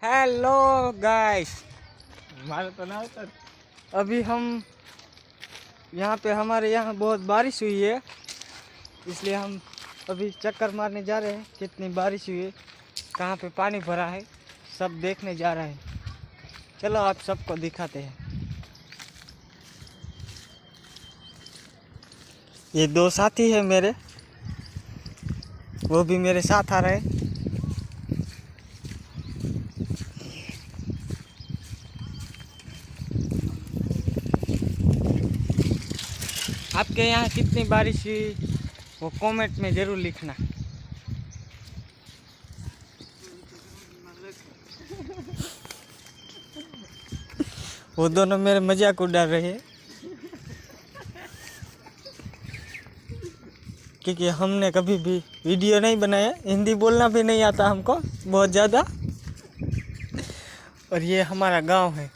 Hello guys, हमारा तो ना होता। अभी हम यहाँ पे हमारे यहाँ बहुत बारिश हुई है, इसलिए हम अभी चक्कर मारने जा रहे हैं। कितनी बारिश हुई है, कहाँ पे पानी भरा है, सब देखने जा रहे हैं। चलो आप सबको दिखाते हैं। ये दो साथी है मेरे, वो भी मेरे साथ आ रहे हैं। आपके यहाँ कितनी बारिश हुई वो कमेंट में ज़रूर लिखना। वो दोनों मेरे मजाक उड़ा रहे हैं क्योंकि हमने कभी भी वीडियो नहीं बनाया, हिंदी बोलना भी नहीं आता हमको बहुत ज़्यादा। और ये हमारा गांव है।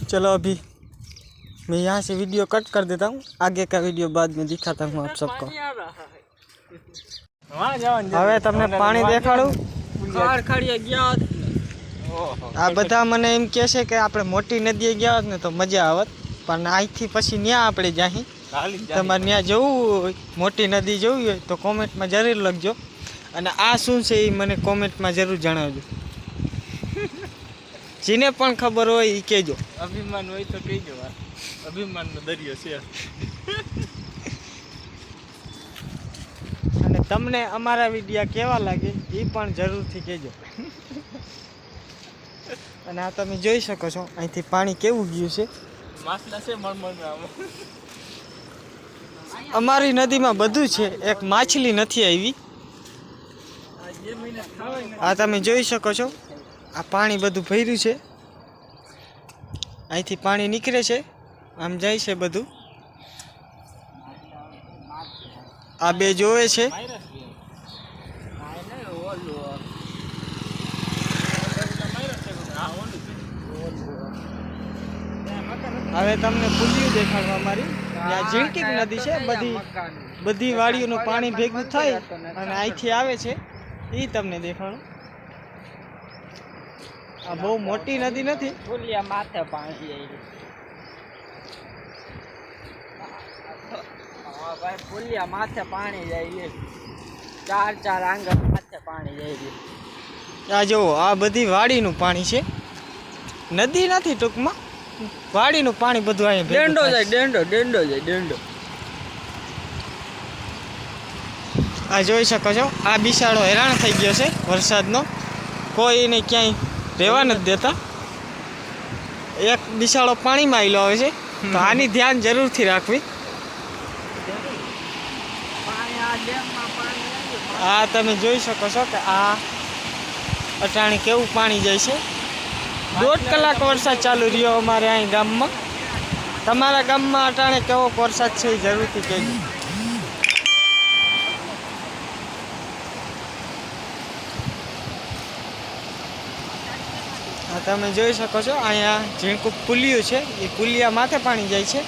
चलो अभी मैं यहाँ से वीडियो कट कर देता हूँ, आगे का वीडियो बाद में दिखाता हूँ आप सबको। હવે તમને પાણી દેખાડું। આ બધા મને એમ કહે છે કે આપણે મોટી નદીએ ગયા હોત ને તો મજા આવત, પણ અહીંથી પછી ન્યા આપણે જાહી। તમારે ન્યા જવું હોય, મોટી નદી જોવી હોય તો કોમેન્ટમાં જરૂર લખજો, અને આ શું છે એ મને કોમેન્ટમાં જરૂર જણાવજો। જેને પણ ખબર હોય એ કહેજો। અભિમાન હોય તો કહેજો, અભિમાનનો દરિયો છે। અને તમને અમારા વિડીયો કેવા લાગે એ પણ જરૂરથી કહેજો। અને આ તમે જોઈ શકો છો અહીંથી પાણી કેવું ગયું છે। માછલા છે મળમળના। અમારી નદીમાં બધું છે, એક માછલી નથી આવી। આ તમે જોઈ શકો છો, આ પાણી બધું ભર્યું છે, અહીંથી પાણી નીકળે છે, આમ જાય છે બધું। આ બે જોવે છે। હવે તમને પુલિયું દેખાડવા મારી, ત્યાં ઝીણકી નદી છે, બધી વાડીઓનું પાણી ભેગું થઈ અને અહીંથી આવે છે, એ તમને દેખાડું। આ બહુ મોટી નદી નથી, પુલિયા માથે પાણી જાય। હા ભાઈ, પુલિયા માથે પાણી જાય, ચાર આંગળ માથે પાણી જાય। આ જુઓ, આ બધી વાડીનું પાણી છે, નદી નથી, ટૂંકમાં વાડીનું પાણી બધું અહીંયા ડેંડો જાય, ડેંડો। આ જોઈ શકો છો, આ બિસાડો હેરાન થઈ ગયો છે વરસાદનો, કોઈને ક્યાંય રહેવા નથી દેતા। એક બિસાડો પાણીમાં આવેલો આવે છે, તો આની ધ્યાન જરૂરથી રાખવી। આ તમે જોઈ શકો છો કે આ અટાણે કેવું પાણી જાય છે। 1.5 કલાક વરસાદ ચાલુ રહ્યો અમારે અહીં ગામમાં। તમારા ગામમાં અટાણે કેવો વરસાદ છે એ જરૂરથી કહેજો। આ તમે જોઈ શકો છો, અહીંયા ઝીણકું પુલિયું છે, એ પુલિયા માથે પાણી જાય છે।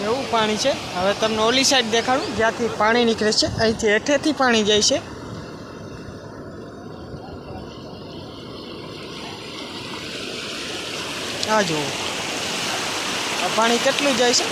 એવું પાણી છે। હવે તમને ઓલી સાઈડ દેખાડું, જ્યાંથી પાણી નીકળે છે, અહીંથી હેઠેથી પાણી જાય છે। આ જુઓ, આ પાણી કેટલું જાય છે।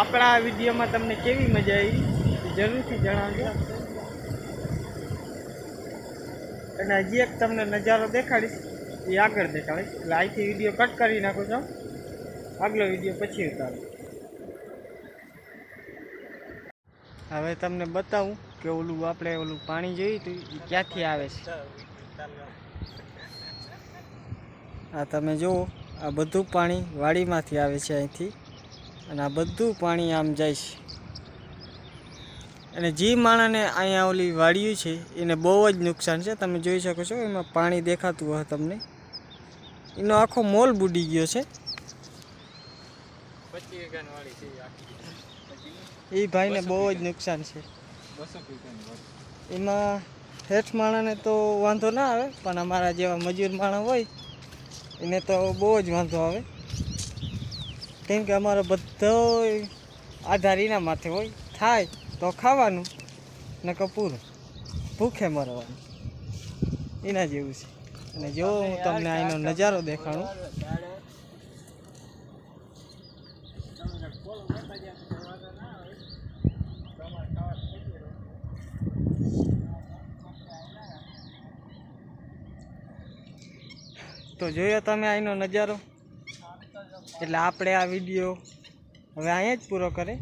આપણા વિડીયોમાં તમને કેવી મજા આવી એ જરૂરથી જણાવજો। અને હજી એક તમને નજારો દેખાડીશ, એ આગળ દેખાડીશ, એટલે અહીંથી વિડીયો કટ કરી નાખો છો, આગલો વિડીયો પછી ઉતારો। હવે તમને બતાવું કે આપણે ઓલું પાણી જોયું હતું એ ક્યાંથી આવે છે। આ તમે જુઓ, આ બધું પાણી વાડીમાંથી આવે છે અહીંથી, અને આ બધું પાણી આમ જાય છે। અને જે માણસને અહીંયા ઓલી વાડિયું છે એને બહુ જ નુકસાન છે. તમે જોઈ શકો છો એમાં પાણી દેખાતું હોય તમને. એનો આખો મોલ બુડી ગયો છે. એ ભાઈને બહુ જ નુકસાન છે. એમાં હેઠ માણસને તો વાંધો ના આવે, પણ અમારા જેવા મજૂર માણસ હોય એને તો બહુ જ વાંધો આવે, કેમ કે અમારો બધો આધાર એના માથે હોય. થાય તો ખાવાનું, ને કપૂર ભૂખે મરવાનું, એના જેવું છે. અને જો હું તમને અહીંનો નજારો દેખાડું. તો જોયો તમે અહીંનો નજારો. એટલે આપણે આ વિડીયો હવે અહીંયા જ પૂરો કરે.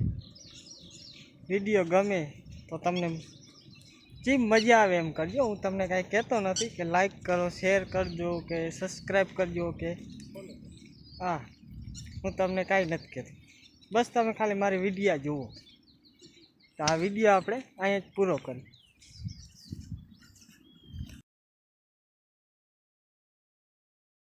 વિડીયો ગમે તો તમને જે મજા આવે એમ કરજો. હું તમને કાંઈ કહેતો નથી કે લાઈક કરો, શેર કરજો કે સબસ્ક્રાઈબ કરજો કે હા, હું તમને કાંઈ નથી કહેતો. બસ તમે ખાલી મારી વિડીયો જુઓ. તો આ વિડીયો આપણે અહીંયા જ પૂરો કરીએ.